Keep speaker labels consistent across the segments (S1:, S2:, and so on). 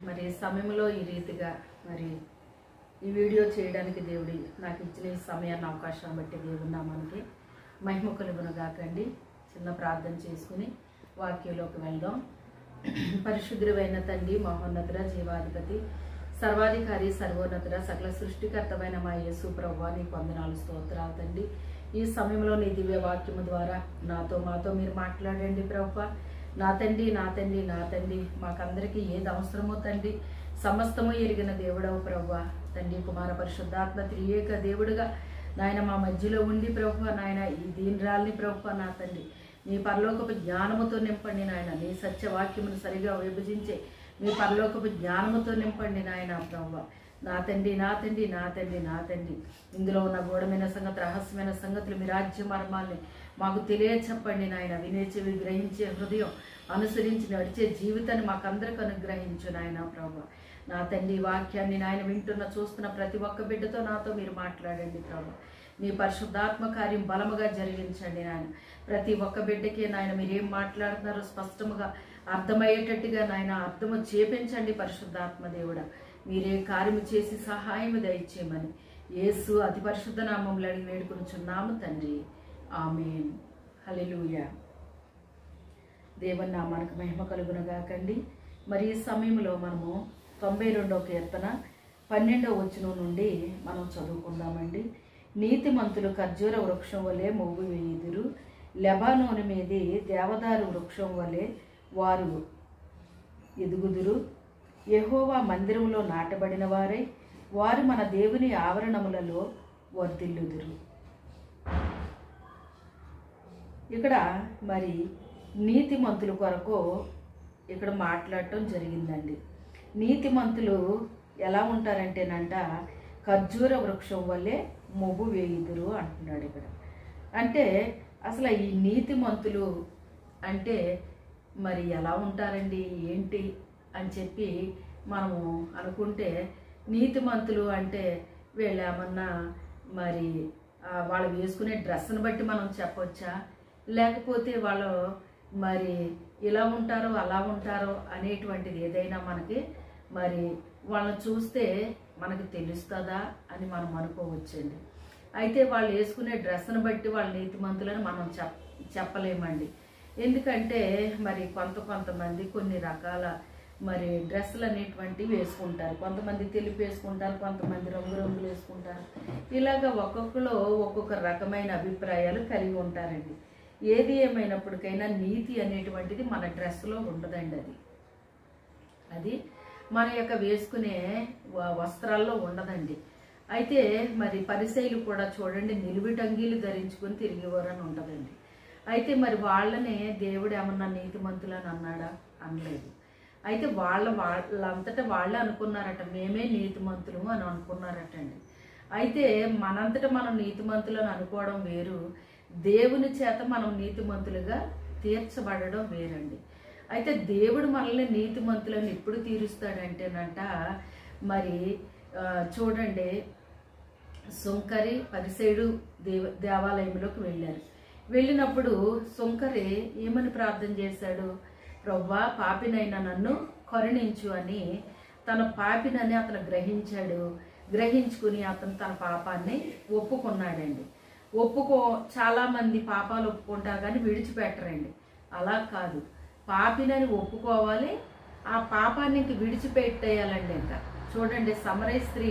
S1: మరి సమయంలో ఈ రీతిగా మరి ఈ వీడియో చేయడానికి దేవుడి నాకు ఇచ్చిన ఈ సమయాన్ని అవకాశాన్ని బట్టి దేవుడి నామానికి మహిమ కలుగును గాకండి. చిన్న ప్రార్థన చేసుకుని వాక్యంలోకి వెళ్దాం. పరిశుద్ధుడైన తండ్రి, మహోన్నతుడ, జీవాధిపతి, సర్వాధికారి, సర్వోన్నతుడ, సకల సృష్టికర్తమైన మా యేసు ప్రభువా, నీకు వందనాలు, స్తోత్రాలు తండ్రి. ఈ సమయంలో నీ దివ్య వాక్యము ద్వారా మాతో మీరు మాట్లాడండి ప్రభువా. నా తండ్రి, నా తండ్రి, నా తండ్రి, మాకందరికీ ఏది అవసరమో తండ్రి సమస్తము ఎరిగిన దేవుడవు ప్రభువా. తండ్రి, కుమార, పరిశుద్ధాత్మ త్రియేక దేవుడుగా నాయన మా మధ్యలో ఉండి ప్రభువా, నాయన ఈ దీనరాల్ని ప్రభువా, నా తండ్రి నీ పరలోకపు జ్ఞానముతో నింపండి నాయన. నీ సత్యవాక్యమును సరిగా విభజించే మీ పరలోకపు జ్ఞానముతో నింపండి నాయన ప్రభువా. నా తండ్రి, నా తండ్రి, నా తండ్రి, నా తండ్రి, ఇందులో ఉన్న గూఢమైన సంగతి, రహస్యమైన సంగతులు, మీ రాజ్య మర్మాల్ని మాకు తెలియచెప్పండి నాయన. వినే చెవి, గ్రహించే హృదయం, అనుసరించి నడిచే జీవితాన్ని మాకందరికి అనుగ్రహించు నాయన ప్రభువా. నా తండ్రి, వాక్యాన్ని నాయన వింటున్న చూస్తున్న ప్రతి ఒక్క బిడ్డతో నాతో మీరు మాట్లాడండి ప్రభువా. నీ పరిశుద్ధాత్మ కార్యం బలముగా జరిగించండి నాయన. ప్రతి ఒక్క బిడ్డకి నాయన మీరేం మాట్లాడుతున్నారో స్పష్టముగా అర్థమయ్యేటట్టుగా నాయన అర్థము చేపించండి పరిశుద్ధాత్మ దేవుడా. మీరే కార్యము చేసి సహాయము దయచేయమని యేసు అతి పరిశుద్ధ నామములో అడిగి వేడుకొనుచున్నాము తండ్రి, ఆమేన్. హల్లెలూయా. దేవుని నామానికి మహిమ కలుగునగాకండి. మరి ఈ సమయంలో మనము 92వ కీర్తన 12వ వచనం నుండి మనం చదువుకుందామండి. నీతిమంతులు ఖర్జూర వృక్షం వలె మోగు వేయుదురు, లెబానోను మీది దేవదారు వృక్షం వలె వారు ఎదుగుదురు. యెహోవా మందిరంలో నాటబడిన వారై వారు మన దేవుని ఆవరణములలో వర్ధిల్లుదురు. ఇక్కడ మరి నీతిమంతుల కొరకు ఇక్కడ మాట్లాడటం జరిగిందండి. నీతిమంతులు ఎలా ఉంటారంటేనంట ఖర్జూర వృక్షం వల్లే మొగ్గు వేయుదురు అంటున్నాడు ఇక్కడ. అంటే అసలు ఈ నీతిమంతులు అంటే మరి ఎలా ఉంటారండి, ఏంటి అని చెప్పి మనము అనుకుంటే, నీతిమంతులు అంటే వీళ్ళు ఏమన్నా మరి వాళ్ళు వేసుకునే డ్రెస్సును బట్టి మనం చెప్పొచ్చా, లేకపోతే వాళ్ళు మరి ఇలా ఉంటారో అలా ఉంటారో అనేటువంటిది ఏదైనా మనకి మరి వాళ్ళని చూస్తే మనకు తెలుస్తుందా అని మనం అనుకోవచ్చండి. అయితే వాళ్ళు వేసుకునే డ్రెస్సును బట్టి వాళ్ళ నీతిమంతులని మనం చెప్పలేమండి. ఎందుకంటే మరి కొంతమంది కొన్ని రకాల మరి డ్రెస్సులు అనేటువంటివి వేసుకుంటారు. కొంతమంది తెలుపు వేసుకుంటారు, కొంతమంది రంగులు వేసుకుంటారు. ఇలాగ ఒక్కొక్కరు ఒక్కొక్క రకమైన అభిప్రాయాలు కలిగి ఉంటారండి. ఏది ఏమైనప్పటికైనా నీతి అనేటువంటిది మన డ్రెస్సులో ఉండదండి. అది మన యొక్క వేసుకునే వస్త్రాల్లో ఉండదండి. అయితే మరి పరిసయ్యులు కూడా చూడండి, నిలువిటంగీలు ధరించుకొని తిరిగేవారని ఉంటుందండి. అయితే మరి వాళ్ళనే దేవుడు ఏమన్నా నీతిమంతులని అన్నాడా? అనలేదు. అయితే వాళ్ళంతటా వాళ్ళే అనుకున్నారట, మేమే నీతిమంతులు అని అనుకున్నారటండి. అయితే మనంతటా మనం నీతిమంతులను అనుకోవడం వేరు, దేవుని చేత మనం నీతిమంతులుగా తీర్చబడడం వేరండి. అయితే దేవుడు మనల్ని నీతిమంతులను ఎప్పుడు తీరుస్తాడంటేనంట మరి చూడండి, సుంకరి పరిసయ్యుడు దేవాలయంలోకి వెళ్ళారు. వెళ్ళినప్పుడు సుంకరి ఏమని ప్రార్థన చేశాడు? ప్రభువా, పాపినైనా నన్ను కరుణించు అని. తన పాపినని అతను గ్రహించుకుని అతను తన పాపాన్ని ఒప్పుకున్నాడండి. చాలామంది పాపాలు ఒప్పుకుంటారు కానీ విడిచిపెట్టరండి. అలా కాదు, పాపినని ఒప్పుకోవాలి, ఆ పాపాన్ని ఇంక విడిచిపెట్టేయాలండి. ఇంకా చూడండి, సమరయ స్త్రీ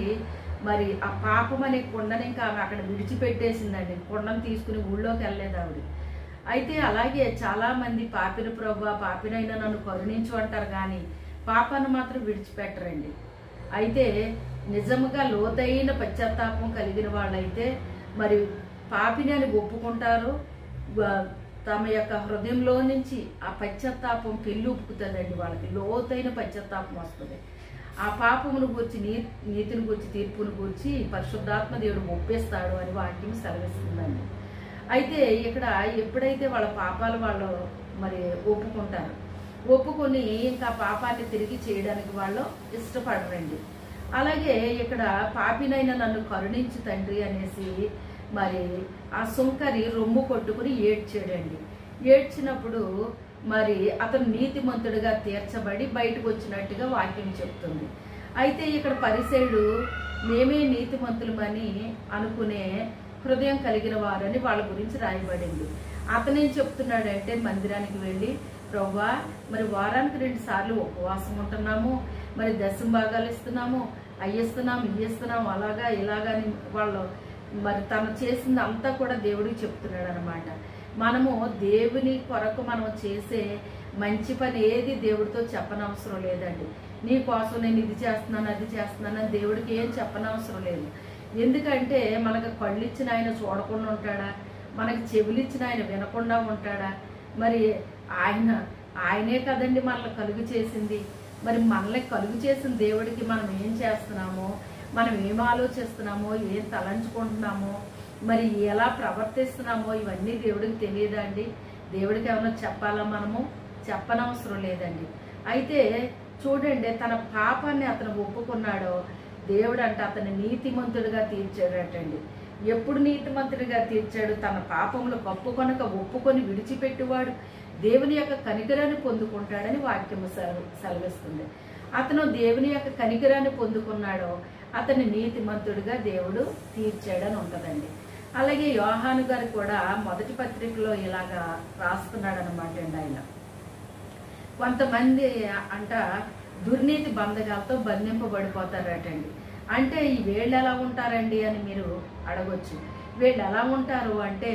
S1: మరి ఆ పాపం అనే కొండని ఇంకా ఆమె అక్కడ విడిచిపెట్టేసిందండి. కొండను తీసుకుని ఊళ్ళోకి వెళ్ళలేదు ఆవిడ. అయితే అలాగే చాలామంది పాపిన ప్రభువా, పాపినైనా నన్ను కరుణించు అంటారు కానీ పాపాన్ని మాత్రం విడిచిపెట్టరండి. అయితే నిజంగా లోతైన పశ్చాత్తాపం కలిగిన వాళ్ళైతే మరి పాపిని అని ఒప్పుకుంటారు. తమ యొక్క హృదయంలో నుంచి ఆ పశ్చాత్తాపం పెళ్ళుపుకుతుందండి. వాళ్ళకి లోతైన పశ్చాత్తాపం వస్తుంది. ఆ పాపమును గూర్చి నీతిని గూర్చి తీర్పును గూర్చి పరిశుద్ధాత్మ దేవుడు ఒప్పేస్తాడు అని వాక్యం సెలవిస్తుందండి. అయితే ఇక్కడ ఎప్పుడైతే వాళ్ళ పాపాలు వాళ్ళు మరి ఒప్పుకొని ఇంకా పాపాన్ని తిరిగి చేయడానికి వాళ్ళు ఇష్టపడరండి. అలాగే ఇక్కడ పాపినైనా నన్ను కరుణించు తండ్రి అనేసి మరి ఆ సుంకరి రొమ్ము కొట్టుకుని ఏడ్చాడండి. ఏడ్చినప్పుడు మరి అతను నీతిమంతుడిగా తీర్చబడి బయటకు వచ్చినట్టుగా వాక్యం చెప్తుంది. అయితే ఇక్కడ పరిసయ్యుడు మేమే నీతిమంతులమని అనుకునే హృదయం కలిగిన వారని వాళ్ళ గురించి రాయబడింది. అతనేం చెప్తున్నాడంటే మందిరానికి వెళ్ళి, ప్రభువా మరి వారానికి 2 సార్లు ఉపవాసం ఉంటున్నాము, మరి దశమ భాగాలు ఇస్తున్నాము, ఇస్తున్నాము అలాగా ఇలాగని వాళ్ళు మరి తను చేసింది అంతా కూడా దేవుడికి చెప్తున్నాడు అనమాట. మనము దేవుని కొరకు మనం చేసే మంచి పని ఏది దేవుడితో చెప్పనవసరం లేదండి. నీ కోసం నేను ఇది చేస్తున్నాను అది చేస్తున్నాను అని దేవుడికి ఏం చెప్పనవసరం లేదు. ఎందుకంటే మనకు కళ్ళు ఇచ్చిన ఆయన చూడకుండా ఉంటాడా? మనకి చెవులు ఇచ్చిన ఆయన వినకుండా ఉంటాడా? మరి ఆయనే కదండి మనల్ని కలుగు చేసింది. మరి మనల్ని కలుగు చేసిన దేవుడికి మనం ఏం చేస్తున్నామో, మనం ఏం ఆలోచిస్తున్నామో, ఏం తలంచుకుంటున్నామో, మరి ఎలా ప్రవర్తిస్తున్నామో ఇవన్నీ దేవుడికి తెలియదా అండి? దేవుడికి ఏమైనా చెప్పాలా? మనము చెప్పనవసరం లేదండి. అయితే చూడండి, తన పాపాన్ని అతను ఒప్పుకున్నాడో దేవుడు అంటే అతను నీతిమంతుడిగా తీర్చాడటండి. ఎప్పుడు నీతిమంతుడిగా తీర్చాడు? తన పాపములు కప్పుకొనక ఒప్పుకొని విడిచిపెట్టువాడు దేవుని యొక్క కనికరాన్ని పొందుకుంటాడని వాక్యము సెలవిస్తుంది. అతను దేవుని యొక్క కనికరాన్ని పొందుకున్నాడో అతని నీతిమంతుడిగా దేవుడు తీర్చాడని ఉంటుందండి. అలాగే యోహాను గారు కూడా మొదటి పత్రికలో ఇలాగా రాస్తున్నాడు అనమాట అండి. ఆయన కొంతమంది అంట దుర్నీతి బంధకాలతో బంధింపబడిపోతారటండి. అంటే ఈ వీళ్ళు ఎలా ఉంటారండి అని మీరు అడగొచ్చు. వీళ్ళు ఎలా ఉంటారు అంటే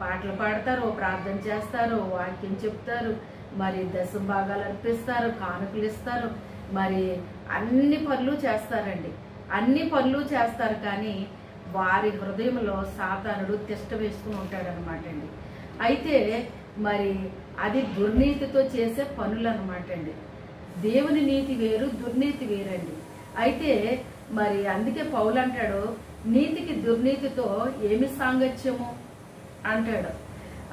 S1: పాటలు పాడతారు, ప్రార్థన చేస్తారు, వాక్యం చెప్తారు, మరి దశమ భాగాలు అర్పిస్తారు, కానుకలు ఇస్తారు, మరి అన్ని పనులు చేస్తారండి. అన్ని పనులు చేస్తారు, కానీ వారి హృదయంలో సాతానుడు తిష్ట వేసుకుని ఉంటాడనమాట అండి. అయితే మరి అది దుర్నీతితో చేసే పనులు అనమాట అండి. దేవుని నీతి వేరు, దుర్నీతి వేరండి. అయితే మరి అందుకే పౌలు అంటాడు, నీతికి దుర్నీతితో ఏమి సాంగత్యము అంటాడు.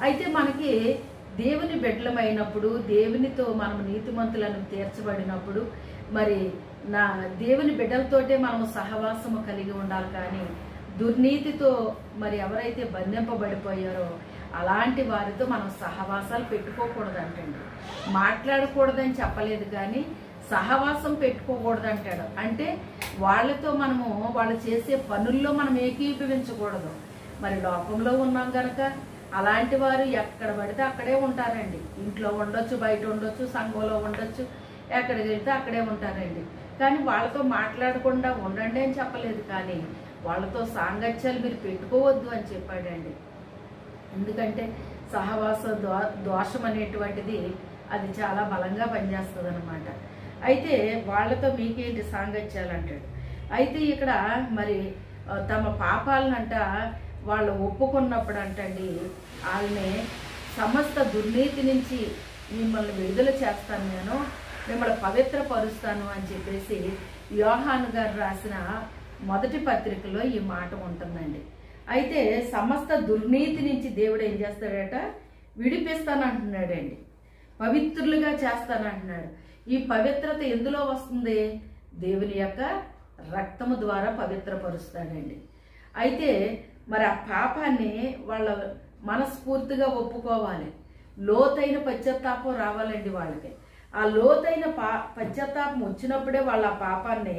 S1: అయితే మనకి దేవుని బిడ్డలమైనప్పుడు, దేవునితో మనం నీతిమంతులను తీర్చబడినప్పుడు మరి దేవుని బిడ్డలతోటే మనము సహవాసము కలిగి ఉండాలి. కానీ దుర్నీతితో మరి ఎవరైతే బంధింపబడిపోయారో అలాంటి వారితో మనం సహవాసాలు పెట్టుకోకూడదు అంటండి. మాట్లాడకూడదని చెప్పలేదు, కానీ సహవాసం పెట్టుకోకూడదు అంటాడు. అంటే వాళ్ళతో మనము వాళ్ళు చేసే పనుల్లో మనం ఏకీభవించకూడదు. మరి లోకంలో ఉన్నాం కనుక అలాంటి వారు ఎక్కడ పడితే అక్కడే ఉంటారండి. ఇంట్లో ఉండొచ్చు, బయట ఉండొచ్చు, సంఘంలో ఉండొచ్చు, ఎక్కడికి వెళ్తే అక్కడే ఉంటారండి. కానీ వాళ్ళతో మాట్లాడకుండా ఉండండి అని చెప్పలేదు, కానీ వాళ్ళతో సాంగత్యాలు మీరు పెట్టుకోవద్దు అని చెప్పాడండి. ఎందుకంటే సహవాస దోషం అనేటువంటిది అది చాలా బలంగా పనిచేస్తుంది అనమాట. అయితే వాళ్ళతో మీకేంటి సాంగత్యాలు అంటాడు. అయితే ఇక్కడ మరి తమ పాపాలనంట వాళ్ళు ఒప్పుకున్నప్పుడు అంటండి, వాళ్ళని సమస్త దుర్నీతి నుంచి మిమ్మల్ని విడుదల చేస్తాను, నేను మిమ్మల్ని పవిత్రపరుస్తాను అని చెప్పేసి యోహాను గారు రాసిన మొదటి పత్రికలో ఈ మాట ఉంటుందండి. అయితే సమస్త దుర్నీతి నుంచి దేవుడు ఏం చేస్తాడట? విడిపిస్తానంటున్నాడండి, పవిత్రులుగా చేస్తానంటున్నాడు. ఈ పవిత్రత ఎందులో వస్తుంది? దేవుని యొక్క రక్తము ద్వారా పవిత్రపరుస్తాడండి. అయితే మరి ఆ పాపాన్ని వాళ్ళ మనస్ఫూర్తిగా ఒప్పుకోవాలి. లోతైన పశ్చాత్తాపం రావాలండి వాళ్ళకి. ఆ లోతైన పశ్చాత్తాపం వచ్చినప్పుడే వాళ్ళు ఆ పాపాన్ని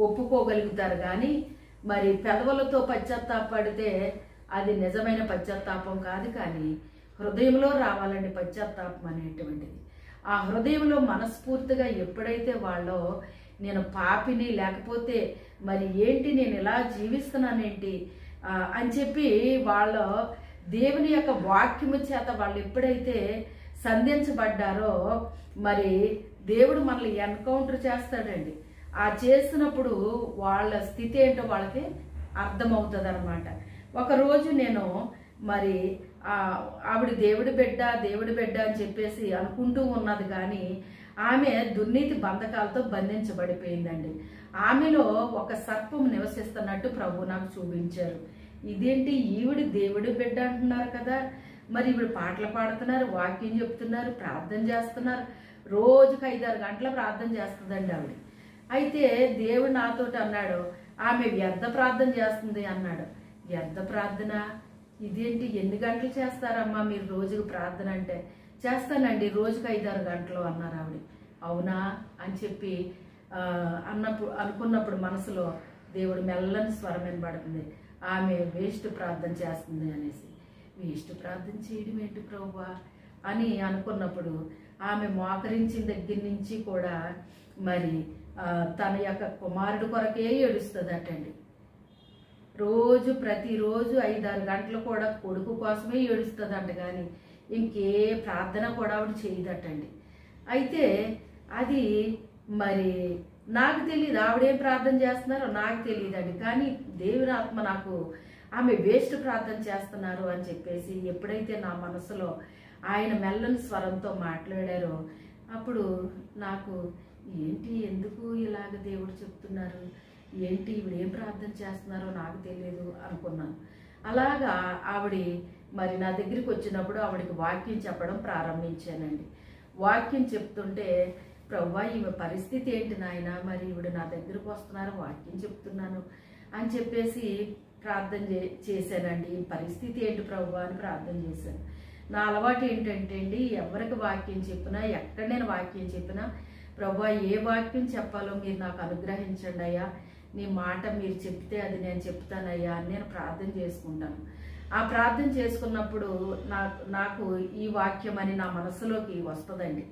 S1: ఒప్పుకోగలుగుతారు. కానీ మరి పెదవులతో పశ్చాత్తాపడితే అది నిజమైన పశ్చాత్తాపం కాదు. కానీ హృదయంలో రావాలండి పశ్చాత్తాపం అనేటువంటిది. ఆ హృదయంలో మనస్ఫూర్తిగా ఎప్పుడైతే వాళ్ళో నేను పాపిని, లేకపోతే మరి ఏంటి నేను ఇలా జీవిస్తున్నానేంటి అని చెప్పి వాళ్ళ దేవుని యొక్క వాక్యము చేత వాళ్ళు ఎప్పుడైతే సంధించబడ్డారో మరి దేవుడు మనల్ని ఎన్కౌంటర్ చేస్తాడండి. ఆ చేసినప్పుడు వాళ్ళ స్థితి ఏంటో వాళ్ళకి అర్థమవుతుంది అనమాట. ఒకరోజు నేను మరి ఆవిడ దేవుడి బిడ్డ అని చెప్పేసి అనుకుంటూ ఉన్నది, కానీ ఆమె దుర్నీతి బంధకాలతో బంధించబడిపోయిందండి. ఆమెలో ఒక సర్పం నివసిస్తున్నట్టు ప్రభు నాకు చూపించారు. ఇదేంటి, ఈవిడ దేవుడి బిడ్డ అంటున్నారు కదా, మరి ఈవిడ పాటలు పాడుతున్నారు, వాక్యం చెప్తున్నారు, ప్రార్థన చేస్తున్నారు, రోజుకి 5-6 గంటల ప్రార్థన చేస్తుందండి ఆవిడ. అయితే దేవుడు నాతోటి అన్నాడు, ఆమె వ్యర్థ ప్రార్థన చేస్తుంది అన్నాడు. వ్యర్థ ప్రార్థన? ఇదేంటి, ఎన్ని గంటలు చేస్తారమ్మా మీరు రోజుకు ప్రార్థన అంటే? చేస్తానండి, రోజుకి 5-6 గంటలు అన్నారు ఆవిడ. అవునా అని చెప్పి అనుకున్నప్పుడు మనసులో దేవుడు మెల్లని స్వరం వినబడుతుంది, ఆమె వేస్ట్ ప్రార్థన చేస్తుంది అనేసి. వేస్ట్ ప్రార్థన చేయడం ఏంటి ప్రభువా అని అనుకున్నప్పుడు ఆమె మోకరించిన దగ్గర నుంచి కూడా మరి తన యొక్క కుమారుడు కొరకే ఏడుస్తుందటండి. ప్రతిరోజు 5-6 గంటలు కూడా కొడుకు కోసమే ఏడుస్తుందంట, కానీ ఇంకే ప్రార్థన కూడా ఆవిడ చేయదటండి. అయితే అది మరి నాకు తెలియదు, ఆవిడేం ప్రార్థన చేస్తున్నారో నాకు తెలియదండి. కానీ దేవుని ఆత్మ నాకు ఆమె వేస్ట్ ప్రార్థన చేస్తున్నారు అని చెప్పేసి ఎప్పుడైతే నా మనసులో ఆయన మెల్లని స్వరంతో మాట్లాడారో అప్పుడు నాకు ఏంటి, ఎందుకు ఇలాగ దేవుడు చెప్తున్నారు, ఏంటి ఈవిడ ఏం ప్రార్థన చేస్తున్నారో నాకు తెలియదు అనుకున్నాను. అలాగా ఆవిడ మరి నా దగ్గరికి వచ్చినప్పుడు ఆవిడకి వాక్యం చెప్పడం ప్రారంభించానండి. వాక్యం చెప్తుంటే ప్రభువా ఈమె పరిస్థితి ఏంటి నాయన, మరి ఈవిడ నా దగ్గరకు వస్తున్నారు, వాక్యం చెప్తున్నాను అని చెప్పేసి ప్రార్థన చేశానండి. ఈ పరిస్థితి ఏంటి ప్రభువా అని ప్రార్థన చేశాను. నా అలవాటు ఏంటంటే అండి, ఎవరికి వాక్యం చెప్పినా, ఎక్కడ నేను వాక్యం చెప్పినా, ప్రభువా ఏ వాక్యం చెప్పాలో మీరు నాకు అనుగ్రహించండి అయ్యా, నీ మాట మీరు చెప్తే అది నేను చెప్తానయ్యా అని నేను ప్రార్థన చేసుకుంటాను. ఆ ప్రార్థన చేసుకున్నప్పుడు నాకు ఈ వాక్యం అని నా మనసులోకి వస్తుందండి.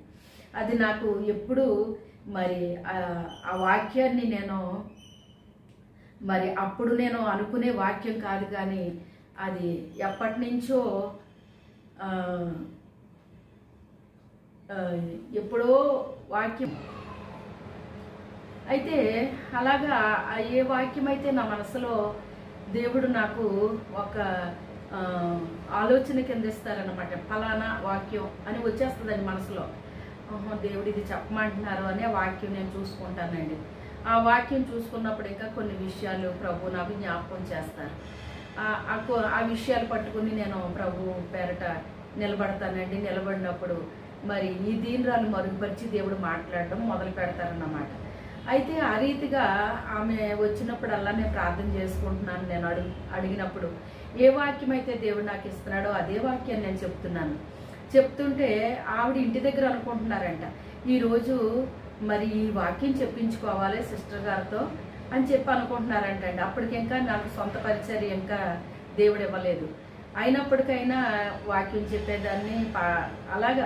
S1: అది నాకు ఎప్పుడు మరి ఆ వాక్యాన్ని నేను మరి అప్పుడు నేను అనుకునే వాక్యం కాదు, కానీ అది ఎప్పటి నుంచో ఎప్పుడో వాక్యం. అయితే అలాగా ఏ వాక్యం అయితే నా మనసులో దేవుడు నాకు ఒక ఆలోచన కింద ఇస్తారనమాట, ఫలానా వాక్యం అని వచ్చేస్తుందండి మనసులో. దేవుడు ఇది చెప్పమంటున్నారు అనే వాక్యం నేను చూసుకుంటానండి. ఆ వాక్యం చూసుకున్నప్పుడు ఇంకా కొన్ని విషయాలు ప్రభు నాకు జ్ఞాపకం చేస్తారు. ఆ విషయాలు పట్టుకుని నేను ప్రభు పేరట నిలబడతానండి. నిలబడినప్పుడు మరి ఈ దీనురాలు మరుగుపరిచి దేవుడు మాట్లాడడం మొదలు పెడతారన్నమాట. అయితే ఆ రీతిగా ఆమె వచ్చినప్పుడల్లా నేను ప్రార్థన చేసుకుంటున్నాను. నేను అడిగినప్పుడు ఏ వాక్యం అయితే దేవుడు నాకు ఇస్తున్నాడో అదే వాక్యాన్ని నేను చెప్తున్నాను. చెప్తుంటే ఆవిడ ఇంటి దగ్గర అనుకుంటున్నారంట, ఈరోజు మరి ఈ వాక్యం చెప్పించుకోవాలి సిస్టర్ గారితో అని చెప్పి అనుకుంటున్నారంట అండి. అప్పటికి ఇంకా నాకు సొంత పరిచర్య ఇంకా దేవుడు ఇవ్వలేదు. అయినప్పటికైనా వాక్యం చెప్పేదాన్ని అలాగా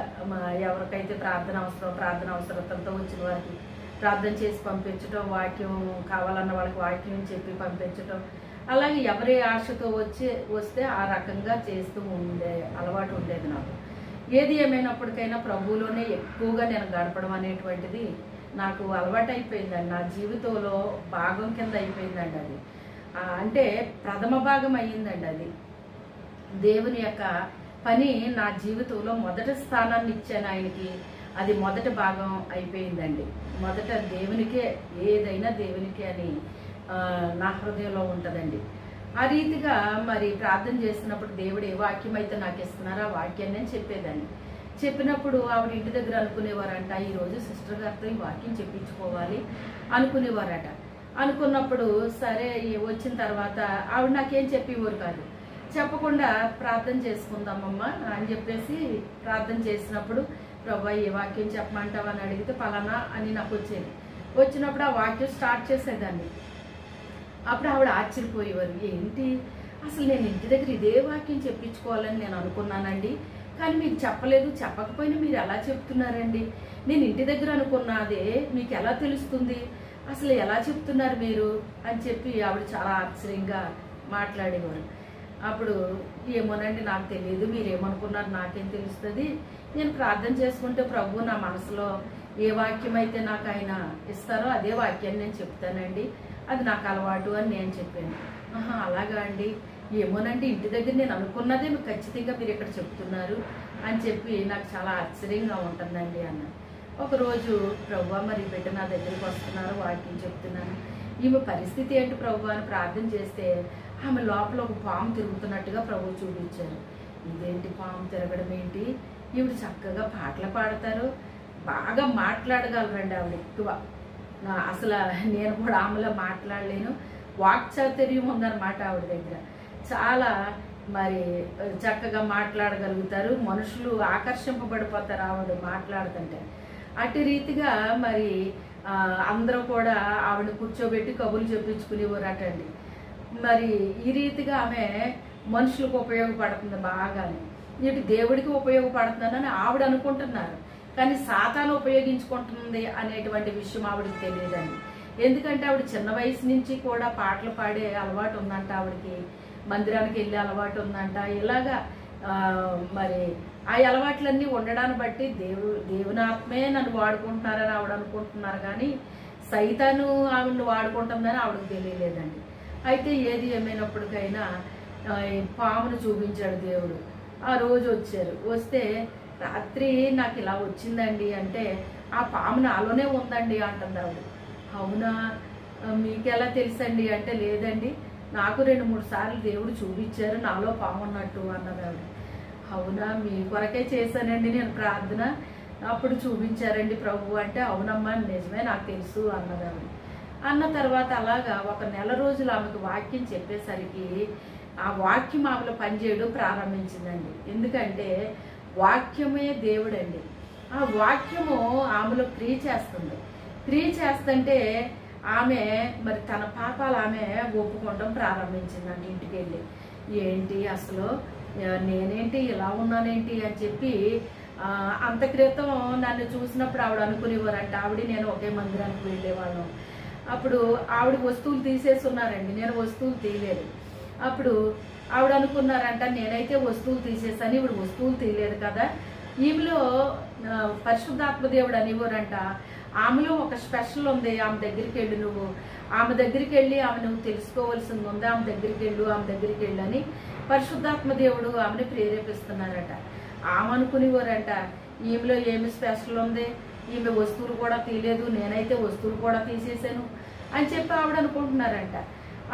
S1: ఎవరికైతే ప్రార్థన అవసరతలతో వచ్చిన వారికి ప్రార్థన చేసి పంపించడం, వాక్యం కావాలన్న వాళ్ళకి వాక్యం చెప్పి పంపించడం, అలాగే ఎవరి ఆశతో వస్తే ఆ రకంగా చేస్తూ అలవాటు ఉండేది నాకు. ఏది ఏమైనప్పటికైనా ప్రభువులోనే ఎక్కువగా నేను గడపడం అనేటువంటిది నాకు అలవాటు అయిపోయిందండి. నా జీవితంలో భాగం కింద అయిపోయిందండి. అది అంటే ప్రథమ భాగం అయ్యిందండి. అది దేవుని యొక్క పని నా జీవితంలో మొదటి స్థానాన్ని ఇచ్చాను ఆయనకి. అది మొదటి భాగం అయిపోయిందండి. మొదట దేవునికే, ఏదైనా దేవునికే అని నా హృదయంలో ఉంటుందండి. ఆ రీతిగా మరి ప్రార్థన చేస్తున్నప్పుడు దేవుడు ఏ వాక్యం అయితే నాకు ఇస్తున్నారో ఆ వాక్యాన్ని నేను చెప్పేదాన్ని. చెప్పినప్పుడు ఆవిడ ఇంటి దగ్గర అనుకునేవారంట, ఈరోజు సిస్టర్ గారితో ఈ వాక్యం చెప్పించుకోవాలి అనుకునేవారట. అనుకున్నప్పుడు సరే వచ్చిన తర్వాత ఆవిడ నాకేం చెప్పేవారు కాదు. చెప్పకుండా ప్రార్థన చేసుకుందామమ్మా అని చెప్పేసి ప్రార్థన చేసినప్పుడు ప్రభా ఏ వాక్యం చెప్పమంటావు అని అడిగితే పలానా అని నాకు వచ్చేది. వచ్చినప్పుడు ఆ వాక్యం స్టార్ట్ చేసేదాన్ని. అప్పుడు ఆవిడ ఆశ్చర్యపోయేవారు, ఏంటి అసలు నేను ఇంటి దగ్గర ఇదే వాక్యం చెప్పించుకోవాలని నేను అనుకున్నానండి, కానీ మీకు చెప్పలేదు, చెప్పకపోయినా మీరు ఎలా చెప్తున్నారండి, నేను ఇంటి దగ్గర అనుకున్నదే మీకు ఎలా తెలుస్తుంది, అసలు ఎలా చెప్తున్నారు మీరు అని చెప్పి ఆవిడ చాలా ఆశ్చర్యంగా మాట్లాడేవారు. అప్పుడు ఏమోనండి నాకు తెలియదు, మీరేమనుకున్నారు నాకేం తెలుస్తుంది, నేను ప్రార్థన చేసుకుంటే ప్రభు నా మనసులో ఏ వాక్యం అయితే నాకు ఆయన ఇస్తారో అదే వాక్యాన్ని నేను చెప్తానండి, అది నాకు అలవాటు అని నేను చెప్పాను. అలాగా అండి, ఏమోనండి ఇంటి దగ్గర నేను అనుకున్నదే మీకు ఖచ్చితంగా మీరు ఇక్కడ చెప్తున్నారు అని చెప్పి నాకు చాలా ఆశ్చర్యంగా ఉంటుందండి అన్న. ఒకరోజు ప్రభు మరి బిడ్డ నా దగ్గరికి వస్తున్నారు, వాక్యం చెప్తున్నాను, ఈమె పరిస్థితి ఏంటి ప్రభు అని ప్రార్థన చేస్తే ఆమె లోపల ఒక పాము తిరుగుతున్నట్టుగా ప్రభు చూపించారు. ఇదేంటి పాము తిరగడం ఏంటి, ఈవిడ చక్కగా పాటలు పాడతారు, బాగా మాట్లాడగలరండి ఆవిడ ఎక్కువ. అసలు నేను కూడా ఆమెలో మాట్లాడలేను, వాక్చాతుర్యం ఉందన్నమాట ఆవిడ దగ్గర. చాలా మరి చక్కగా మాట్లాడగలుగుతారు, మనుషులు ఆకర్షింపబడిపోతారు ఆవిడ మాట్లాడుతుంటే. అటు రీతిగా మరి అందరూ కూడా ఆవిడ కూర్చోబెట్టి కబుర్లు చెప్పించుకునేవారటండి. మరి ఈ రీతిగా ఆమె మనుషులకు ఉపయోగపడుతుంది బాగానే, ఇటు దేవుడికి ఉపయోగపడుతుందని ఆవిడ అనుకుంటున్నారు. కానీ సాతాను ఉపయోగించుకుంటుంది అనేటువంటి విషయం ఆవిడకి తెలియదండి. ఎందుకంటే ఆవిడ చిన్న వయసు నుంచి కూడా పాటలు పాడే అలవాటు ఉందంట, ఆవిడకి మందిరానికి వెళ్ళే అలవాటు ఉందంట. ఇలాగా మరి ఆ అలవాట్లన్నీ ఉండడాన్ని బట్టి దేవుని ఆత్మే నన్ను వాడుకుంటున్నారని ఆవిడ అనుకుంటున్నారు, కానీ సైతాను ఆవిడని వాడుకుంటుందని ఆవిడకి తెలియలేదండి. అయితే ఏది ఏమైనప్పటికైనా పామును చూపించాడు దేవుడు. ఆ రోజు వచ్చారు, వస్తే రాత్రి నాకు ఇలా వచ్చిందండి అంటే, ఆ పాము నాలోనే ఉందండి అంటుంది ఆవిడ. అవునా, మీకెలా తెలుసండి అంటే, లేదండి నాకు 2-3 సార్లు దేవుడు చూపించారు నాలో పాము ఉన్నట్టు అన్నది ఆవిడ. అవునా, మీ కొరకే చేశానండి నేను ప్రార్థన, అప్పుడు చూపించారండి ప్రభు అంటే, అవునమ్మా నిజమే నాకు తెలుసు అన్నది ఆవిడ. అన్న తర్వాత అలాగా 1 నెల రోజులు ఆమెకు వాక్యం చెప్పేసరికి ఆ వాక్యం ఆమెలో పనిచేయడం ప్రారంభించిందండి. ఎందుకంటే వాక్యమే దేవుడండి. ఆ వాక్యము ఆమెలో క్రియ చేస్తుంది. క్రియ చేస్తుంటే ఆమె మరి తన పాపాలు ఆమె ఒప్పుకోవడం ప్రారంభించిందండి. ఇంటికి వెళ్ళి ఏంటి అసలు నేనేంటి ఇలా ఉన్నానేంటి అని చెప్పి అంత క్రితం నన్ను చూసినప్పుడు ఆవిడ అనుకునేవారంట, ఆవిడ నేను ఒకే మందిరానికి వెళ్ళేవాళ్ళం. అప్పుడు ఆవిడ వస్తువులు తీసేసి ఉన్నారండి, నేను వస్తువులు తీయలేదు. అప్పుడు ఆవిడ అనుకున్నారంట, నేనైతే వస్తువులు తీసేసాను, ఇవిడ వస్తువులు తీయలేదు కదా. ఈమెలో పరిశుద్ధాత్మ దేవుడు అనేవారంట, ఆమెలో ఒక స్పెషల్ ఉంది, ఆమె దగ్గరికి వెళ్ళి నువ్వు ఆమె దగ్గరికి వెళ్ళి ఆమె నువ్వు తెలుసుకోవాల్సింది ఉంది, ఆమె దగ్గరికి వెళ్ళు అని పరిశుద్ధాత్మ దేవుడు ఆమెను ప్రేరేపిస్తున్నారట. ఆమె అనుకునేవారంట, ఈమెలో ఏమి స్పెషల్ ఉంది, ఈమె వస్తువులు కూడా తీయలేదు, నేనైతే వస్తువులు కూడా తీసేసాను అని చెప్పి ఆవిడ అనుకుంటున్నారంట.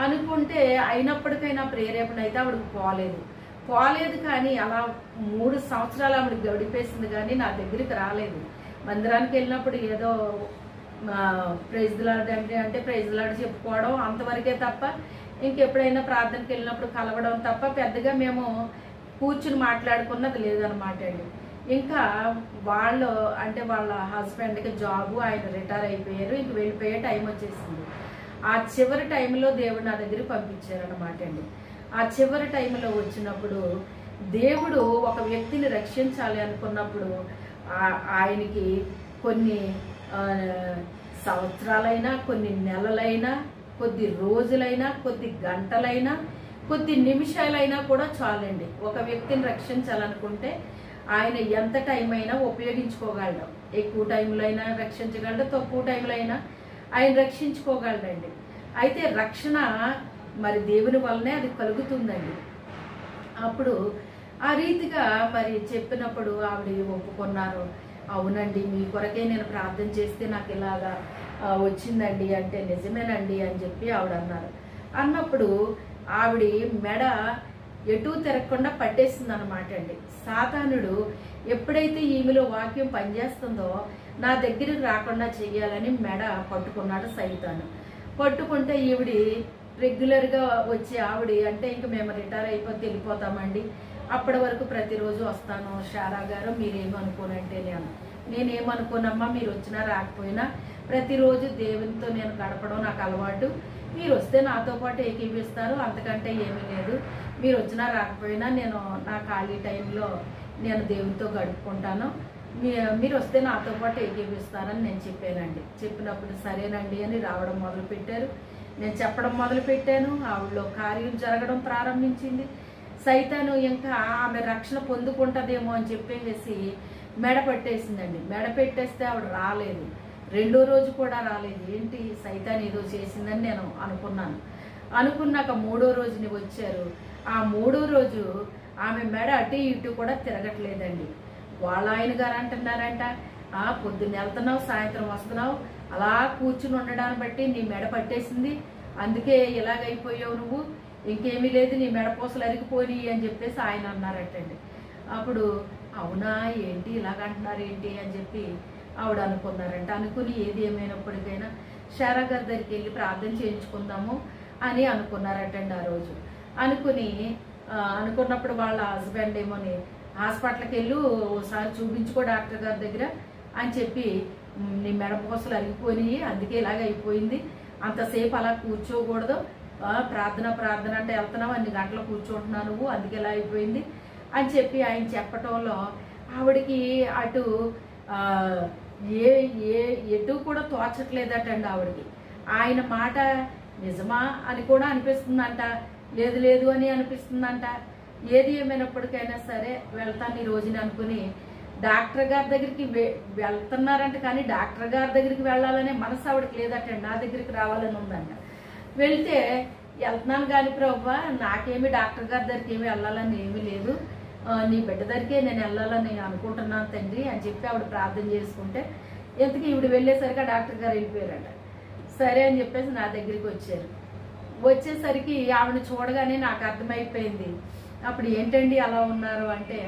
S1: అనుకుంటే అయినప్పటికైనా ప్రేరేపణ అయితే ఆవిడకు పోలేదు. కానీ అలా 3 సంవత్సరాలు ఆవిడ గడిపేసింది, కానీ నా దగ్గరికి రాలేదు. మందిరానికి వెళ్ళినప్పుడు ఏదో ప్రైజ్ లార్డ్ అంటే ప్రైజ్ లార్డ్ చెప్పుకోవడం అంతవరకే తప్ప, ఇంకెప్పుడైనా ప్రార్థనకి వెళ్ళినప్పుడు కలవడం తప్ప పెద్దగా మేము కూర్చుని మాట్లాడుకున్నది లేదనమాట అండి. ఇంకా వాళ్ళు అంటే వాళ్ళ హస్బెండ్కి జాబు, ఆయన రిటైర్ అయిపోయారు, ఇంక వెళ్ళిపోయే టైం వచ్చేసింది. ఆ చివరి టైంలో దేవుడు నా దగ్గరికి పంపించారనమాట అండి. ఆ చివరి టైంలో వచ్చినప్పుడు దేవుడు ఒక వ్యక్తిని రక్షించాలి అనుకున్నప్పుడు ఆయనకి కొన్ని సంవత్సరాలైనా, కొన్ని నెలలైనా, కొద్ది రోజులైనా, కొద్ది గంటలైనా, కొద్ది నిమిషాలైనా కూడా చాలండి. ఒక వ్యక్తిని రక్షించాలనుకుంటే ఆయన ఎంత టైం అయినా ఉపయోగించుకోగలడు. ఎక్కువ టైంలో అయినా రక్షించగలడు, తక్కువ టైంలో అయినా ఆయన రక్షించుకోగలడండి. అయితే రక్షణ మరి దేవుని వల్లనే అది కలుగుతుందండి. అప్పుడు ఆ రీతిగా మరి చెప్పినప్పుడు ఆవిడ ఒప్పుకున్నారు. అవునండి, మీ కొరకే నేను ప్రార్థన చేస్తే నాకు ఇలాగా వచ్చిందండి అంటే, నిజమేనండి అని చెప్పి ఆవిడ అన్నప్పుడు ఆవిడ మెడ ఎటు తిరగకుండా పట్టేసింది అనమాట అండి. సాతానుడు ఎప్పుడైతే ఈమెలో వాక్యం పనిచేస్తుందో నా దగ్గరికి రాకుండా చెయ్యాలని మెడ పట్టుకున్నాడు సైతాను. పట్టుకుంటే ఈవిడి రెగ్యులర్గా వచ్చి ఆవిడ అంటే ఇంక మేము రిటైర్ అయిపోతే వెళ్ళిపోతామండి, అప్పటి వరకు ప్రతిరోజు వస్తాను షారా గారు, మీరేమనుకోనంటే నేనేమనుకోనమ్మా, మీరు వచ్చినా రాకపోయినా ప్రతిరోజు దేవునితో నేను గడపడం నాకు అలవాటు, మీరు వస్తే నాతో పాటు ఏకీపిస్తారు, అంతకంటే ఏమీ లేదు, మీరు వచ్చినా రాకపోయినా నేను నా ఖాళీ టైంలో నేను దేవునితో గడుపుకుంటాను, మీరు వస్తే నాతో పాటు ఏకీపిస్తారని నేను చెప్పానండి. చెప్పినప్పుడు సరేనండి అని రావడం మొదలుపెట్టారు. నేను చెప్పడం మొదలుపెట్టాను, ఆవిడలో కార్యం జరగడం ప్రారంభించింది. సైతాను ఇంకా ఆమె రక్షణ పొందుకుంటుందేమో అని చెప్పేసి మెడ పట్టేసిందండి. మెడ పెట్టేస్తే ఆవిడ రాలేదు, 2వ రోజు కూడా రాలేదు. ఏంటి సైతాన్ ఏదో చేసిందని నేను అనుకున్నాక 3వ రోజుని వచ్చారు. ఆ 3వ రోజు ఆమె మెడ అటు ఇటు కూడా తిరగట్లేదండి. వాళ్ళ ఆయన గారు అంటున్నారంట, పొద్దున్న వెళ్తున్నావు, సాయంత్రం వస్తున్నావు, అలా కూర్చుని ఉండడాన్ని బట్టి నీ మెడ పట్టేసింది, అందుకే ఇలాగైపోయావు నువ్వు, ఇంకేమీ లేదు, నీ మెడపోసలు అరిగిపోయి అని చెప్పేసి ఆయన అన్నారటండి. అప్పుడు అవునా ఏంటి ఇలాగంటున్నారు ఏంటి అని చెప్పి ఆవిడ అనుకున్నారంట. అనుకుని ఏది ఏమైనప్పటికైనా షారా గారి దగ్గరికి వెళ్ళి ప్రార్థన చేయించుకుందాము అని అనుకున్నారటండి. ఆ రోజు అనుకుని అనుకున్నప్పుడు వాళ్ళ హస్బెండ్ ఏమోని హాస్పిటల్కి వెళ్ళి ఒకసారి చూపించుకో డాక్టర్ గారి దగ్గర అని చెప్పి నీ మెడపోసలు అరిగిపోయినాయి, అందుకే ఇలాగ అయిపోయింది, అంతసేపు అలా కూర్చోకూడదు, ప్రార్థన అంటే వెళ్తున్నావు, అన్ని గంటలు కూర్చుంటున్నావు నువ్వు, అందుకే ఇలా అయిపోయింది అని చెప్పి ఆయన చెప్పటంలో ఆవిడికి అటు ఎటు కూడా తోచట్లేదటండి ఆవిడకి. ఆయన మాట నిజమా అని కూడా అనిపిస్తుందంట, లేదు అని అనిపిస్తుందంట. ఏది ఏమైనప్పటికైనా సరే వెళ్తాను ఈ రోజుని అనుకుని డాక్టర్ గారి దగ్గరికి వెళ్తున్నారంట, కానీ డాక్టర్ గారి దగ్గరికి వెళ్ళాలనే మనసు ఆవిడకి లేదటండి, నా దగ్గరికి రావాలని ఉందంట. వెళ్తే వెళ్తున్నాను కానీ ప్రభా నాకేమి డాక్టర్ గారి దగ్గరికి ఏమి వెళ్ళాలని ఏమీ లేదు, నీ బిడ్డ దగ్గరికే నేను వెళ్ళాలని అనుకుంటున్నాను తండ్రి అని చెప్పి ఆవిడ ప్రార్థన చేసుకుంటే ఎందుకు ఈవిడ వెళ్ళేసరికి డాక్టర్ గారు వెళ్ళిపోయారట. సరే అని చెప్పేసి నా దగ్గరికి వచ్చారు. వచ్చేసరికి ఆవిడని చూడగానే నాకు అర్థమైపోయింది. అప్పుడు ఏంటండి అలా ఉన్నారు అంటే,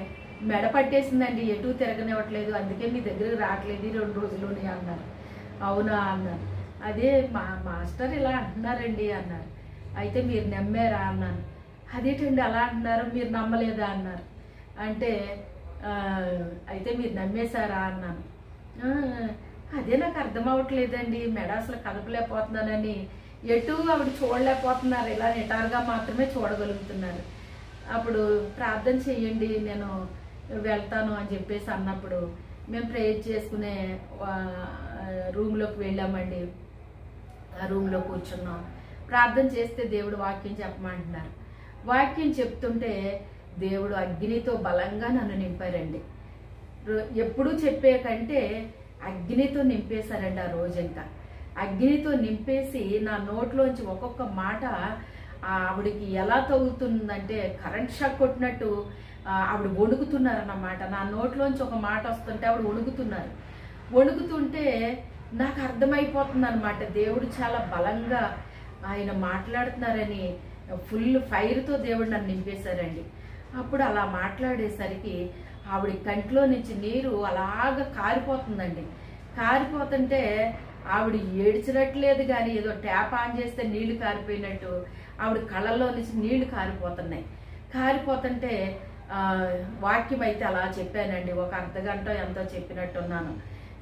S1: మెడ పట్టేసిందండి, ఎటు తిరగనివ్వట్లేదు, అందుకే మీ దగ్గరికి రావట్లేదు 2 రోజుల్లోనే అన్నారు. అవునా అన్నారు. అదే మా మాస్టర్ ఇలా అంటున్నారండి అన్నారు. అయితే మీరు నమ్మారా అన్నాను. అదేంటండి అలా అంటున్నారు, మీరు నమ్మలేదా అన్నారు. అంటే అయితే మీరు నమ్మేశారా అన్నాను. అదే నాకు అర్థం అవ్వట్లేదండి, మెడ అసలు కదపలేకపోతున్నానని, ఎటు ఆవిడ చూడలేకపోతున్నారు, ఇలా నిటారుగా మాత్రమే చూడగలుగుతున్నారు. అప్పుడు ప్రార్థన చెయ్యండి నేను వెళ్తాను అని చెప్పేసి అన్నప్పుడు మేము ప్రేయర్ చేసుకునే రూమ్లోకి వెళ్ళామండి. ఆ రూమ్లో కూర్చున్నాం. ప్రార్థన చేస్తే దేవుడు వాక్యం చెప్పమంటున్నారు. వాక్యం చెప్తుంటే దేవుడు అగ్నితో బలంగా నన్ను నింపారండి. ఎప్పుడూ చెప్పే కంటే అగ్నితో నింపేశారండి. ఆ రోజు ఇంకా అగ్నితో నింపేసి నా నోట్లోంచి ఒక్కొక్క మాట ఆవిడికి ఎలా తగులుతుందంటే కరెంట్ షాక్ కొట్టినట్టు ఆవిడ వణుకుతున్నారన్నమాట. నా నోట్లోంచి ఒక మాట వస్తుంటే ఆవిడ వణుకుతున్నారు. వణుకుతుంటే నాకు అర్థమైపోతుంది అనమాట, దేవుడు చాలా బలంగా ఆయన మాట్లాడుతున్నారని. ఫుల్ ఫైర్తో దేవుడు నన్ను నింపేశారండి. అప్పుడు అలా మాట్లాడేసరికి ఆవిడ కంట్లో నుంచి నీరు అలాగ కారిపోతుందండి. కారిపోతుంటే ఆవిడ ఏడ్చినట్లేదు కానీ ఏదో ట్యాప్ ఆన్ చేస్తే నీళ్లు కారిపోయినట్టు ఆవిడ కళ్ళల్లో నుంచి నీళ్లు కారిపోతున్నాయి. కారిపోతుంటే వాక్యం అయితే అలా చెప్పానండి. ఒక అర్ధగంట ఎంతో చెప్పినట్టున్నాను.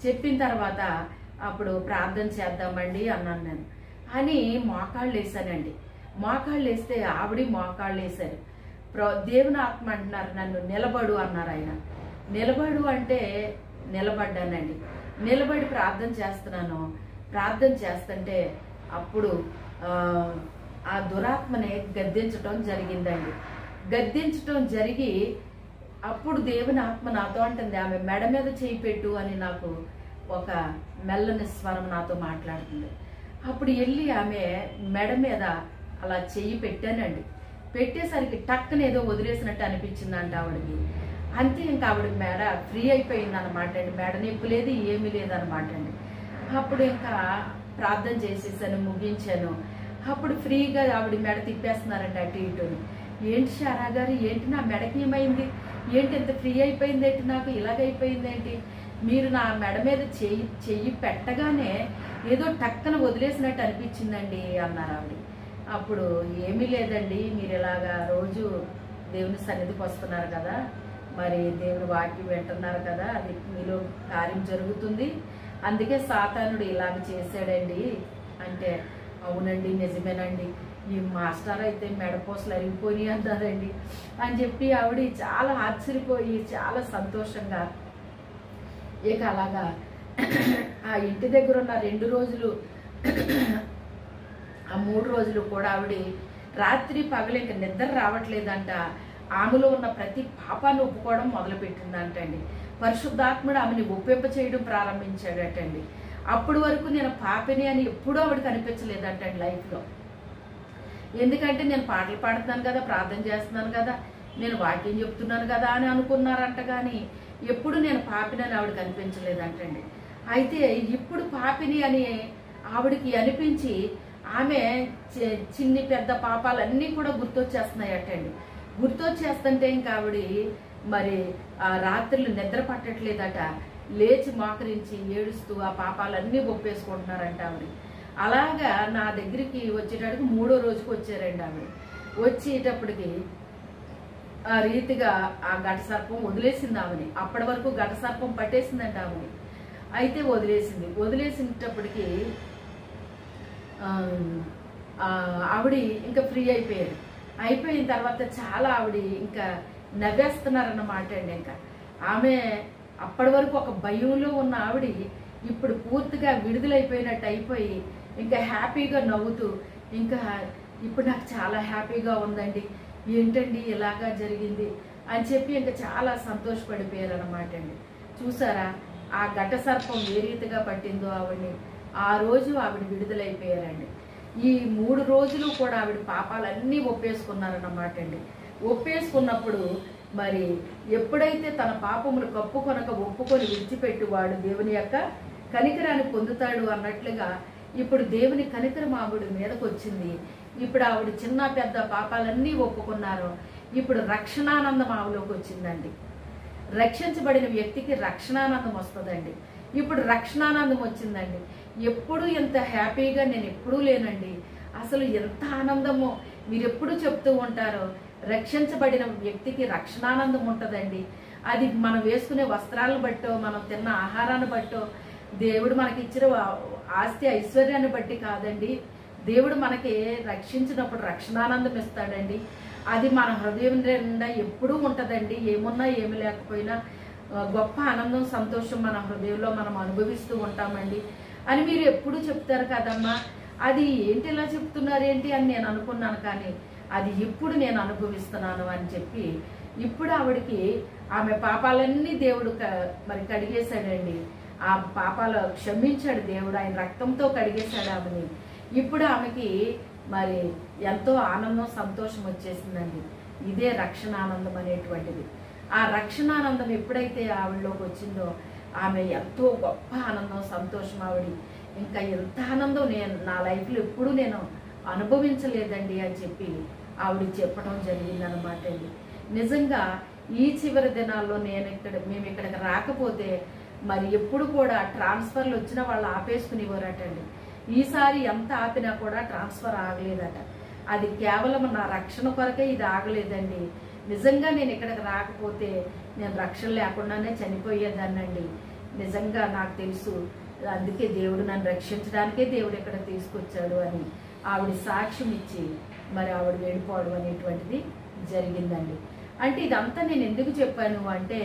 S1: చెప్పిన తర్వాత అప్పుడు ప్రార్థన చేద్దామండి అన్నాను నేను అని మోకాళ్ళు వేసానండి. మోకాళ్ళు వేస్తే ఆవిడ మోకాళ్ళు వేశారు. దేవుని ఆత్మ అంటున్నారు నన్ను నిలబడు అన్నారు ఆయన. నిలబడు అంటే నిలబడ్డానండి. నిలబడి ప్రార్థన చేస్తున్నాను. ప్రార్థన చేస్తుంటే అప్పుడు ఆ దురాత్మని గద్దించటం జరిగిందండి. గద్దించటం జరిగి అప్పుడు దేవుని ఆత్మ నాతో అంటుంది, ఆమె మెడ మీద చేయి పెట్టు అని నాకు ఒక మెల్లని స్వరం నాతో మాట్లాడుతుంది. అప్పుడు వెళ్ళి ఆమె మెడ మీద అలా చెయ్యి పెట్టానండి. పెట్టేసరికి టక్కన ఏదో వదిలేసినట్టు అనిపించిందంట ఆవిడకి. అంతే ఇంకా ఆవిడ మెడ ఫ్రీ అయిపోయింది అనమాట అండి. మెడ నొప్పి లేదు, ఏమీ లేదనమాట అండి. అప్పుడు ఇంకా ప్రార్థన చేసేసాను, ముగించాను. అప్పుడు ఫ్రీగా ఆవిడ మెడ తిప్పేస్తున్నారండి అటు ఇటుని. ఏంటి శారా గారు, ఏంటి నా మెడకి ఏమైంది, ఏంటి ఎంత ఫ్రీ అయిపోయింది ఏంటి, నాకు ఇలాగైపోయింది ఏంటి, మీరు నా మెడ మీద చెయ్యి పెట్టగానే ఏదో టక్కన వదిలేసినట్టు అనిపించిందండి అన్నారు ఆవిడ. అప్పుడు ఏమీ లేదండి, మీరు ఇలాగా రోజు దేవుని సన్నిధికి వస్తున్నారు కదా, మరి దేవుని వాక్యం వింటున్నారు కదా, అది మీలో కార్యం జరుగుతుంది, అందుకే సాతానుడు ఇలాగ చేశాడండి అంటే, అవునండి నిజమేనండి, ఈ మాస్టర్ అయితే మెడపోసలు అరిగిపోయి అన్నారండి అని చెప్పి ఆవిడ చాలా ఆశ్చర్యపోయి చాలా సంతోషంగా ఇక అలాగా ఆ ఇంటి దగ్గర ఉన్న 2 రోజులు ఆ 3 రోజులు కూడా ఆవిడ రాత్రి పగలు ఇంక నిద్ర రావట్లేదంట. ఆమెలో ఉన్న ప్రతి పాపాన్ని ఒప్పుకోవడం మొదలుపెట్టిందంటండి. పరిశుద్ధాత్ముడు ఆమెని ఒప్పింప చేయడం ప్రారంభించాడటండి. అప్పటి వరకు నేను పాపిని అని ఎప్పుడూ ఆవిడకి అనిపించలేదంటండి లైఫ్లో. ఎందుకంటే నేను పాటలు పాడుతున్నాను కదా, ప్రార్థన చేస్తున్నాను కదా, నేను వాక్యం చెప్తున్నాను కదా అని అనుకున్నారంట. కానీ ఎప్పుడు నేను పాపిని అని ఆవిడకి అనిపించలేదంటండి. అయితే ఇప్పుడు పాపిని అని ఆవిడికి అనిపించి ఆమె చిన్ని పెద్ద పాపాలన్నీ కూడా గుర్తొచ్చేస్తున్నాయటండి. గుర్తొచ్చేస్తుంటే ఇంకా ఆవిడ మరి ఆ రాత్రులు నిద్ర పట్టట్లేదట. లేచి మోకరించి ఏడుస్తూ ఆ పాపాలన్నీ ఒప్పేసుకుంటున్నారంట ఆవిడ. అలాగా నా దగ్గరికి వచ్చేటప్పటికి 3వ రోజుకి వచ్చారండి ఆవిడ. వచ్చేటప్పటికి ఆ రీతిగా ఆ ఘట సర్పం వదిలేసింది ఆమెని. అప్పటి వరకు ఘట సర్పం పట్టేసిందంట ఆమెని. అయితే వదిలేసినప్పటికీ ఆవిడ ఇంకా ఫ్రీ అయిపోయిన తర్వాత చాలా ఆవిడ ఇంకా నవ్వేస్తున్నారన్నమాట అండి. ఇంకా ఆమె అప్పటి వరకు ఒక భయంలో ఉన్న ఆవిడ ఇప్పుడు పూర్తిగా విడుదలైపోయినట్టు అయిపోయి ఇంకా హ్యాపీగా నవ్వుతూ, ఇంకా ఇప్పుడు నాకు చాలా హ్యాపీగా ఉందండి, ఏంటండి ఇలాగా జరిగింది అని చెప్పి ఇంకా చాలా సంతోషపడిపోయారు అన్నమాట అండి. చూసారా ఆ ఘట సర్పం ఏ రీతిగా పట్టిందో ఆవిడ్ని. ఆ రోజు ఆవిడ విడుదలైపోయారండి. ఈ 3 రోజులు కూడా ఆవిడ పాపాలన్నీ ఒప్పేసుకున్నారన్నమాట అండి. ఒప్పేసుకున్నప్పుడు మరి ఎప్పుడైతే తన పాపములు కప్పుకొనక ఒప్పుకొని విడిచిపెట్టి వాడు దేవుని యొక్క కనికరాన్ని పొందుతాడు అన్నట్లుగా ఇప్పుడు దేవుని కనికరం ఆవిడ మీదకు వచ్చింది. ఇప్పుడు ఆవిడ చిన్న పెద్ద పాపాలన్నీ ఒప్పుకున్నారు. ఇప్పుడు రక్షణానందం ఆవిడలోకి వచ్చిందండి. రక్షించబడిన వ్యక్తికి రక్షణానందం వస్తుందండి. ఇప్పుడు రక్షణానందం వచ్చిందండి. ఎప్పుడు ఇంత హ్యాపీగా నేను ఎప్పుడూ లేనండి, అసలు ఎంత ఆనందమో మీరు ఎప్పుడు చెప్తూ ఉంటారో. రక్షించబడిన వ్యక్తికి రక్షణానందం ఉంటుందండి. అది మనం వేసుకునే వస్త్రాలను బట్టో, మనం తిన్న ఆహారాన్ని బట్టో, దేవుడు మనకి ఇచ్చిన ఆస్తి ఐశ్వర్యాన్ని బట్టి కాదండి. దేవుడు మనకి రక్షించినప్పుడు రక్షణానందం ఇస్తాడండి. అది మన హృదయం నిండా ఎప్పుడూ ఉంటుందండి. ఏమున్నా ఏమి లేకపోయినా గొప్ప ఆనందం సంతోషం మన హృదయంలో మనం అనుభవిస్తూ ఉంటామండి అని మీరు ఎప్పుడు చెప్తారు కదమ్మా. అది ఏంటి ఇలా చెప్తున్నారేంటి అని నేను అనుకున్నాను, కానీ అది ఇప్పుడు నేను అనుభవిస్తున్నాను అని చెప్పి ఇప్పుడు ఆవిడకి ఆమె పాపాలన్నీ దేవుడు మరి కడిగేశాడండి. ఆ పాపాలు క్షమించాడు దేవుడు, ఆయన రక్తంతో కడిగేశాడు ఆమెని. ఇప్పుడు ఆమెకి మరి ఎంతో ఆనందం సంతోషం వచ్చేసిందండి. ఇదే రక్షణ ఆనందం అనేటువంటిది. ఆ రక్షణానందం ఎప్పుడైతే ఆవిడలోకి వచ్చిందో ఆమె ఎంతో గొప్ప ఆనందం సంతోషం. ఆవిడ ఇంకా ఎంత ఆనందం నా లైఫ్లో ఎప్పుడు నేను అనుభవించలేదండి అని చెప్పి ఆవిడ చెప్పడం జరిగిందనమాట అండి. నిజంగా ఈ చివరి దినాల్లో మేము ఇక్కడికి రాకపోతే మరి ఎప్పుడు కూడా ట్రాన్స్ఫర్లు వచ్చిన వాళ్ళు ఆపేసుకునేవారటండి. ఈసారి ఎంత ఆపినా కూడా ట్రాన్స్ఫర్ ఆగలేదట. అది కేవలం నా రక్షణ కొరకే ఇది ఆగలేదండి. నిజంగా నేను ఇక్కడికి రాకపోతే నేను రక్షణ లేకుండానే చనిపోయేదాన్నండి. నిజంగా నాకు తెలుసు, అందుకే దేవుడు నన్ను రక్షించడానికే దేవుడు ఇక్కడ తీసుకొచ్చాడు అని ఆవిడ సాక్ష్యం ఇచ్చి మరి ఆవిడ వెళ్ళిపోవడం అనేటువంటిది జరిగిందండి. అంటే ఇదంతా నేను ఎందుకు చెప్పాను అంటే,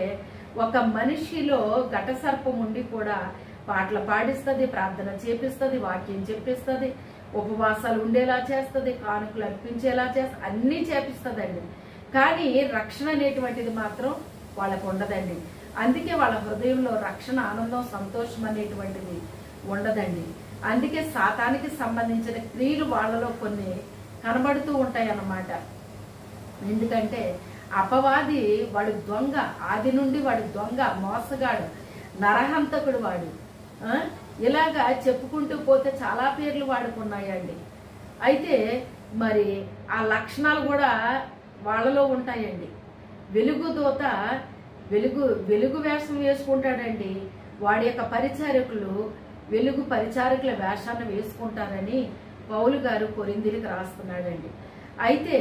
S1: ఒక మనిషిలో ఘట సర్పం ఉండి కూడా పాటలు పాడిస్తుంది, ప్రార్థన చేపిస్తుంది, వాక్యం చెప్పిస్తుంది, ఉపవాసాలు ఉండేలా చేస్తుంది, కానుకలు అర్పించేలా చేస్తుంది, అన్నీ చేపిస్తుందండి. కానీ రక్షణ అనేటువంటిది మాత్రం వాళ్ళకు ఉండదండి. అందుకే వాళ్ళ హృదయంలో రక్షణ ఆనందం సంతోషం అనేటువంటిది ఉండదండి. అందుకే సాతానికి సంబంధించిన క్రియలు వాళ్ళలో కొన్ని కనబడుతూ ఉంటాయి అన్నమాట. ఎందుకంటే అపవాది వాడు దొంగ, ఆది నుండి వాడు దొంగ, మోసగాడు, నరహంతకుడు వాడు. ఇలాగా చెప్పుకుంటూ పోతే చాలా పేర్లు వాడుకున్నాయండి. అయితే మరి ఆ లక్షణాలు కూడా వాళ్ళలో ఉంటాయండి. వెలుగు దూత వెలుగు వేషం వేసుకుంటాడండి. వాడి యొక్క పరిచారకులు వెలుగు పరిచారకుల వేషాన్ని వేసుకుంటారని పౌలు గారు కొరింథీయులకు రాస్తున్నాడండి. అయితే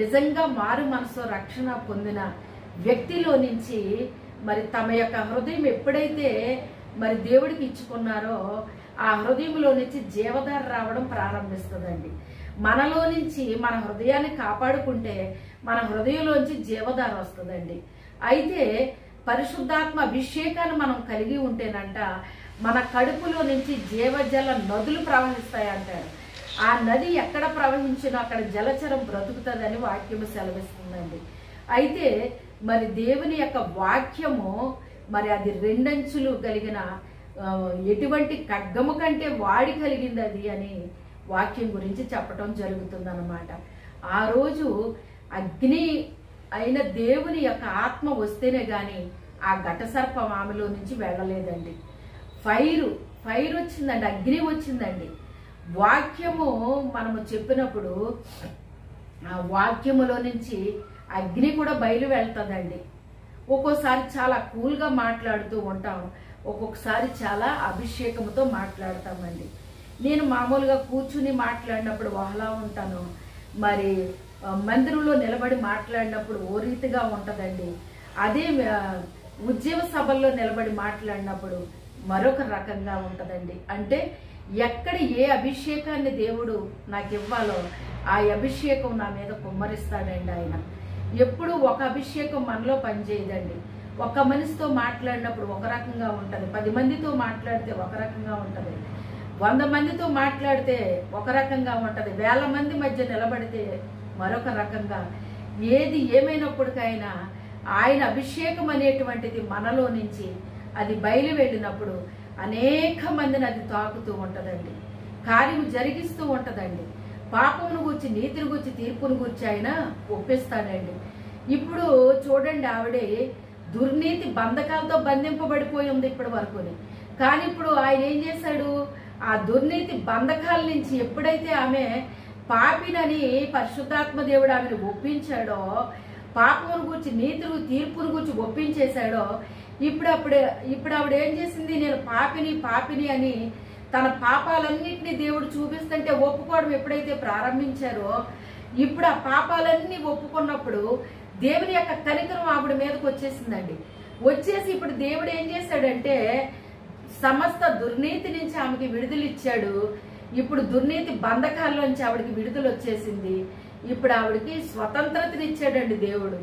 S1: నిజంగా మారు మనసు రక్షణ పొందిన వ్యక్తిలో నుంచి మరి తమ యొక్క హృదయం ఎప్పుడైతే మరి దేవుడికి ఇచ్చుకున్నారో ఆ హృదయంలో నుంచి జీవధార రావడం ప్రారంభిస్తుందండి. మనలో నుంచి మన హృదయాన్ని కాపాడుకుంటే మన హృదయంలోంచి జీవధార వస్తుందండి. అయితే పరిశుద్ధాత్మ అభిషేకాన్ని మనం కలిగి ఉంటేనంట మన కడుపులో నుంచి జీవజల నదులు ప్రవహిస్తాయంటారు. ఆ నది ఎక్కడ ప్రవహించినా అక్కడ జలచరం బ్రతుకుతుందని వాక్యము సెలవిస్తుందండి. అయితే మరి దేవుని యొక్క వాక్యము మరి అది రెండంచులు కలిగిన ఎటువంటి ఖడ్గము కంటే వాడి కలిగింది అది అని వాక్యం గురించి చెప్పటం జరుగుతుందన్నమాట. ఆ రోజు అగ్ని అయిన దేవుని యొక్క ఆత్మ వస్తేనే కానీ ఆ ఘట సర్పం ఆమెలో నుంచి వెళ్ళలేదండి. ఫైర్ వచ్చిందండి, అగ్ని వచ్చిందండి. వాక్యము మనము చెప్పినప్పుడు ఆ వాక్యములో నుంచి అగ్ని కూడా బయలు వెళ్తుందండి. ఒక్కోసారి చాలా కూల్గా మాట్లాడుతూ ఉంటాం, ఒక్కొక్కసారి చాలా అభిషేకంతో మాట్లాడతామండి. నేను మామూలుగా కూర్చుని మాట్లాడినప్పుడు వహలా ఉంటాను, మరి మందిరంలో నిలబడి మాట్లాడినప్పుడు ఓ రీతిగా ఉంటుందండి. అదే ఉద్యోగ సభల్లో నిలబడి మాట్లాడినప్పుడు మరొక రకంగా ఉంటుందండి. అంటే ఎక్కడ ఏ అభిషేకాన్ని దేవుడు నాకు ఇవ్వాలో ఆ అభిషేకం నా మీద కుమ్మరిస్తాడండి ఆయన. ఎప్పుడు ఒక అభిషేకం మనలో పనిచేయదండి. ఒక మనిషితో మాట్లాడినప్పుడు ఒక రకంగా ఉంటుంది, 10 మందితో మాట్లాడితే ఒక రకంగా ఉంటుంది, 100 మందితో మాట్లాడితే ఒక రకంగా ఉంటుంది, 1000 మంది మధ్య నిలబడితే మరొక రకంగా. ఏది ఏమైనప్పటికైనా ఆయన అభిషేకం అనేటువంటిది మనలో నుంచి అది బయలు వెళ్ళినప్పుడు అనేక మందిని అది తాకుతూ ఉంటుందండి, కార్యము జరిగిస్తూ ఉంటుందండి. పాపమును గురించి, నీతిని గురించి, తీర్పును గురించి ఆయన ఒప్పిస్తాడండి. ఇప్పుడు చూడండి, ఆవిడే దుర్నీతి బంధకాలతో బంధింపబడిపోయి ఉంది ఇప్పటి వరకుని. కానీ ఇప్పుడు ఆయన ఏం చేశాడు, ఆ దుర్నీతి బంధకాల నుంచి ఎప్పుడైతే ఆమె పాపినని పరిశుద్ధాత్మ దేవుడు ఆమెను ఒప్పించాడో, పాపమును గురించి, నీతిని, తీర్పును గురించి ఒప్పించేశాడో, ఇప్పుడు ఆవిడ ఏం చేసింది, నేను పాపిని అని తన పాపాలన్నింటినీ దేవుడు చూపిస్తుంటే ఒప్పుకోవడం ఎప్పుడైతే ప్రారంభించారో, ఇప్పుడు ఆ పాపాలన్నీ ఒప్పుకున్నప్పుడు దేవుని యొక్క కనికరం ఆవిడ మీదకి వచ్చేసిందండి. వచ్చేసి ఇప్పుడు దేవుడు ఏం చేశాడంటే సమస్త దుర్నీతి నుంచి ఆమెకి విడుదల ఇచ్చాడు. ఇప్పుడు దుర్నీతి బంధకాల్లోంచి ఆవిడకి విడుదల వచ్చేసింది. ఇప్పుడు ఆవిడకి స్వతంత్రతనిచ్చాడండి దేవుడు.